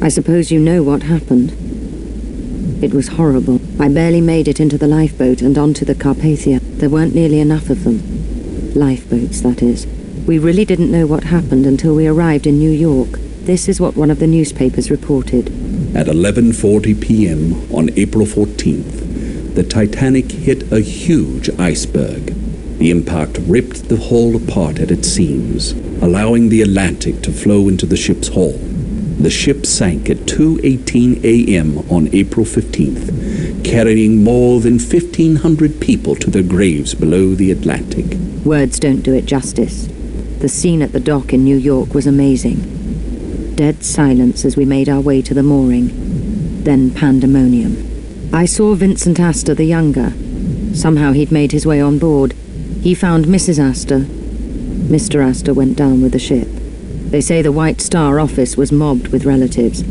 I suppose you know what happened. It was horrible. I barely made it into the lifeboat and onto the Carpathia. There weren't nearly enough of them. Lifeboats, that is. We really didn't know what happened until we arrived in New York. This is what one of the newspapers reported. At 11:40 p.m. on April 14th, the Titanic hit a huge iceberg. The impact ripped the hull apart at its seams, allowing the Atlantic to flow into the ship's hull. The ship sank at 2:18 a.m. on April 15th, carrying more than 1,500 people to their graves below the Atlantic. Words don't do it justice. The scene at the dock in New York was amazing. Dead silence as we made our way to the mooring. Then pandemonium. I saw Vincent Astor the younger. Somehow he'd made his way on board. He found Mrs. Astor. Mr. Astor went down with the ship. They say the White Star office was mobbed with relatives.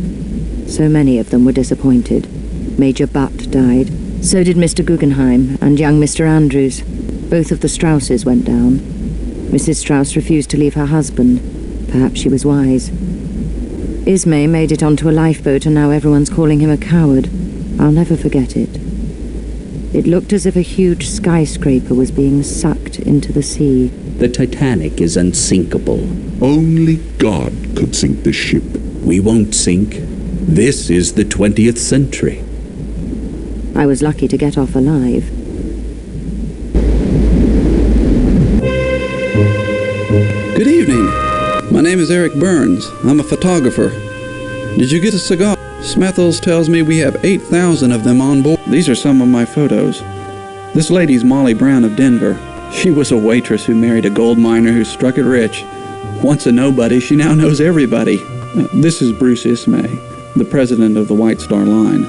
So many of them were disappointed. Major Butt died. So did Mr. Guggenheim and young Mr. Andrews. Both of the Strausses went down. Mrs. Strauss refused to leave her husband. Perhaps she was wise. Ismay made it onto a lifeboat and now everyone's calling him a coward. I'll never forget it. It looked as if a huge skyscraper was being sucked into the sea. The Titanic is unsinkable. Only God could sink this ship. We won't sink. This is the 20th century. I was lucky to get off alive. Good evening. My name is Eric Burns. I'm a photographer. Did you get a cigar? Smethels tells me we have 8,000 of them on board. These are some of my photos. This lady's Molly Brown of Denver. She was a waitress who married a gold miner who struck it rich. Once a nobody, she now knows everybody. This is Bruce Ismay, the president of the White Star Line.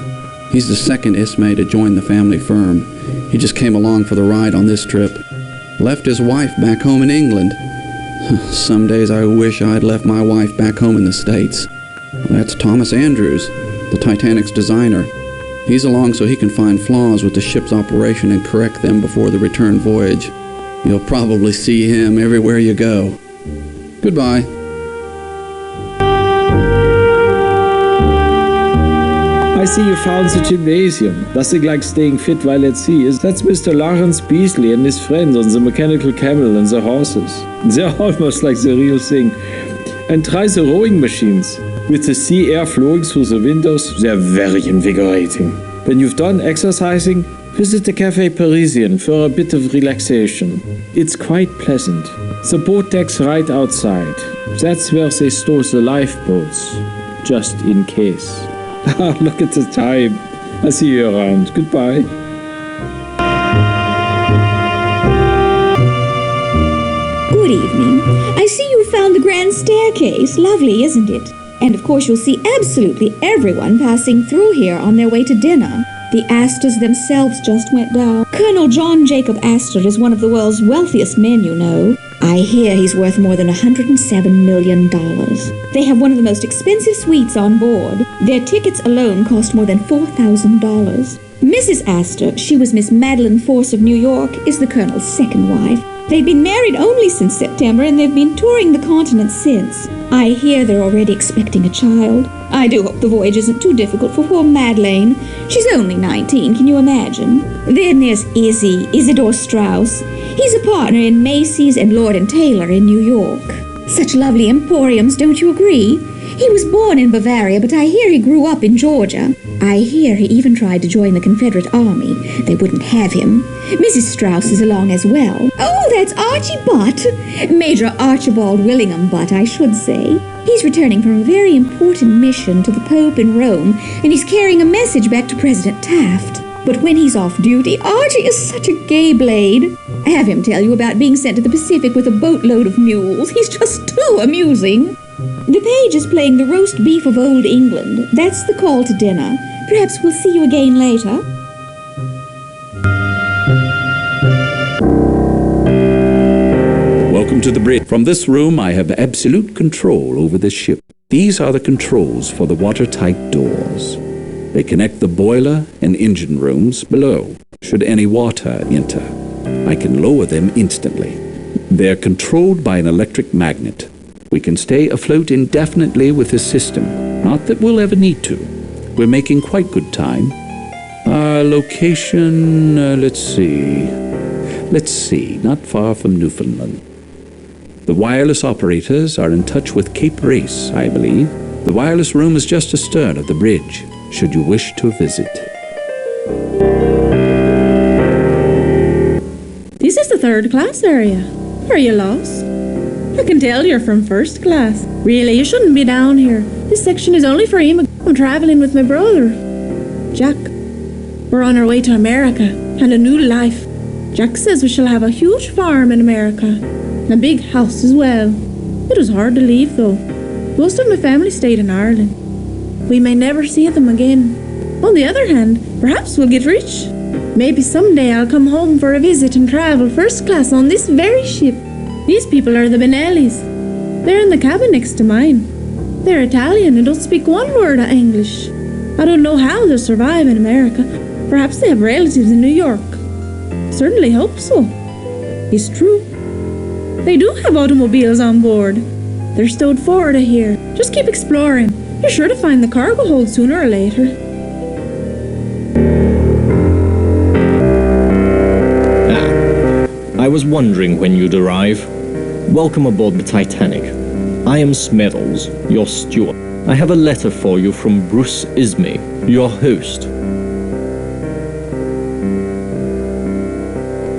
He's the second Ismay to join the family firm. He just came along for the ride on this trip. Left his wife back home in England. Some days I wish I'd left my wife back home in the States. That's Thomas Andrews, the Titanic's designer. He's along so he can find flaws with the ship's operation and correct them before the return voyage. You'll probably see him everywhere you go. Goodbye. I see you found the gymnasium. Does it like staying fit while at sea? That's Mr. Lawrence Beasley and his friends on the mechanical camel and the horses. They're almost like the real thing. And try the rowing machines. With the sea air flowing through the windows, they're very invigorating. When you've done exercising, visit the Café Parisien for a bit of relaxation. It's quite pleasant. The boat deck's right outside. That's where they store the lifeboats, just in case. Look at the time. I'll see you around. Goodbye. Good evening. I see you found the grand staircase. Lovely, isn't it? And of course you'll see absolutely everyone passing through here on their way to dinner. The Astors themselves just went down. Colonel John Jacob Astor is one of the world's wealthiest men, you know. I hear he's worth more than $107 million. They have one of the most expensive suites on board. Their tickets alone cost more than $4,000. Mrs. Astor, she was Miss Madeline Force of New York, is the Colonel's second wife. They've been married only since September, and they've been touring the continent since. I hear they're already expecting a child. I do hope the voyage isn't too difficult for poor Madeleine. She's only 19, can you imagine? Then there's Isidore Strauss. He's a partner in Macy's and Lord & Taylor in New York. Such lovely emporiums, don't you agree? He was born in Bavaria, but I hear he grew up in Georgia. I hear he even tried to join the Confederate Army. They wouldn't have him. Mrs. Strauss is along as well. Oh, that's Archie Butt. Major Archibald Willingham Butt, I should say. He's returning from a very important mission to the Pope in Rome, and he's carrying a message back to President Taft. But when he's off duty, Archie is such a gay blade. Have him tell you about being sent to the Pacific with a boatload of mules. He's just too amusing. The page is playing the roast beef of old England. That's the call to dinner. Perhaps we'll see you again later. Welcome to the bridge. From this room, I have absolute control over the ship. These are the controls for the watertight doors. They connect the boiler and engine rooms below, should any water enter. I can lower them instantly. They're controlled by an electric magnet. We can stay afloat indefinitely with this system. Not that we'll ever need to. We're making quite good time. Our location, let's see, not far from Newfoundland. The wireless operators are in touch with Cape Race, I believe. The wireless room is just astern of the bridge, should you wish to visit. This is the third class area. Are you lost? I can tell you're from first class. Really, you shouldn't be down here. This section is only for immigrants. I'm traveling with my brother, Jack. We're on our way to America and a new life. Jack says we shall have a huge farm in America and a big house as well. It was hard to leave, though. Most of my family stayed in Ireland. We may never see them again. On the other hand, perhaps we'll get rich. Maybe someday I'll come home for a visit and travel first class on this very ship. These people are the Benellis. They're in the cabin next to mine. They're Italian and don't speak one word of English. I don't know how they'll survive in America. Perhaps they have relatives in New York. Certainly hope so. It's true. They do have automobiles on board. They're stowed forward of here. Just keep exploring. You're sure to find the cargo hold sooner or later. I was wondering when you'd arrive. Welcome aboard the Titanic. I am Smeddles, your steward. I have a letter for you from Bruce Ismay, your host.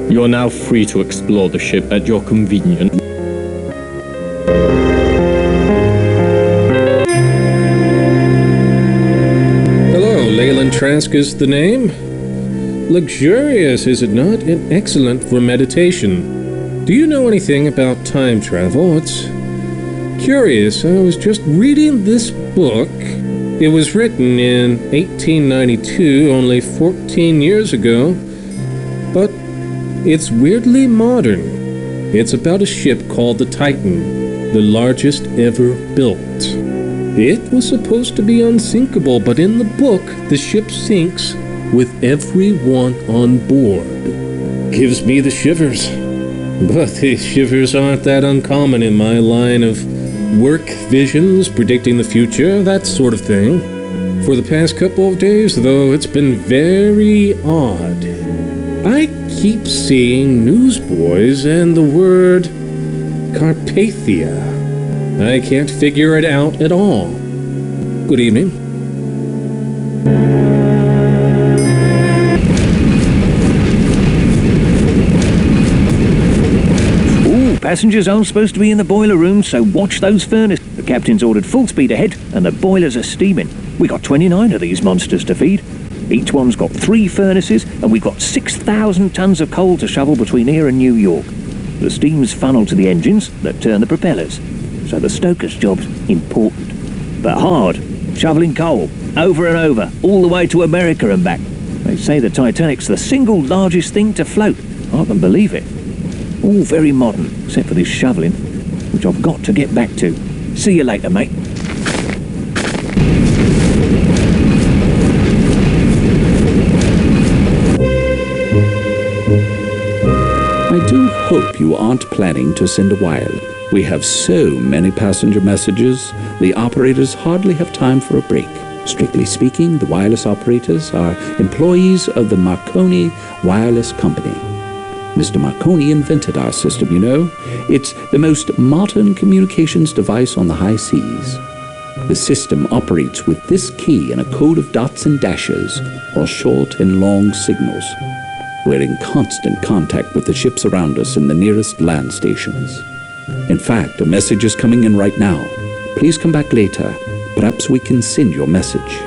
You are now free to explore the ship at your convenience. Hello, Leyland Trask is the name. Luxurious, is it not? And excellent for meditation. Do you know anything about time travel? It's curious. I was just reading this book. It was written in 1892, only 14 years ago. But it's weirdly modern. It's about a ship called the Titan, the largest ever built. It was supposed to be unsinkable, but in the book, the ship sinks with everyone on board. Gives me the shivers. But the shivers aren't that uncommon in my line of work, visions, predicting the future, that sort of thing. For the past couple of days, though, it's been very odd. I keep seeing newsboys and the word Carpathia. I can't figure it out at all. Good evening. Passengers aren't supposed to be in the boiler room, so watch those furnaces. The captain's ordered full speed ahead, and the boilers are steaming. We got 29 of these monsters to feed. Each one's got 3 furnaces, and we've got 6,000 tons of coal to shovel between here and New York. The steam's funneled to the engines that turn the propellers, so the stoker's job's important. But hard, shoveling coal, over and over, all the way to America and back. They say the Titanic's the single largest thing to float. I can believe it. All very modern, except for this shoveling, which I've got to get back to. See you later, mate. I do hope you aren't planning to send a wireless. We have so many passenger messages, the operators hardly have time for a break. Strictly speaking, the wireless operators are employees of the Marconi Wireless Company. Mr. Marconi invented our system, you know. It's the most modern communications device on the high seas. The system operates with this key and a code of dots and dashes, or short and long signals. We're in constant contact with the ships around us in the nearest land stations. In fact, a message is coming in right now. Please come back later. Perhaps we can send your message.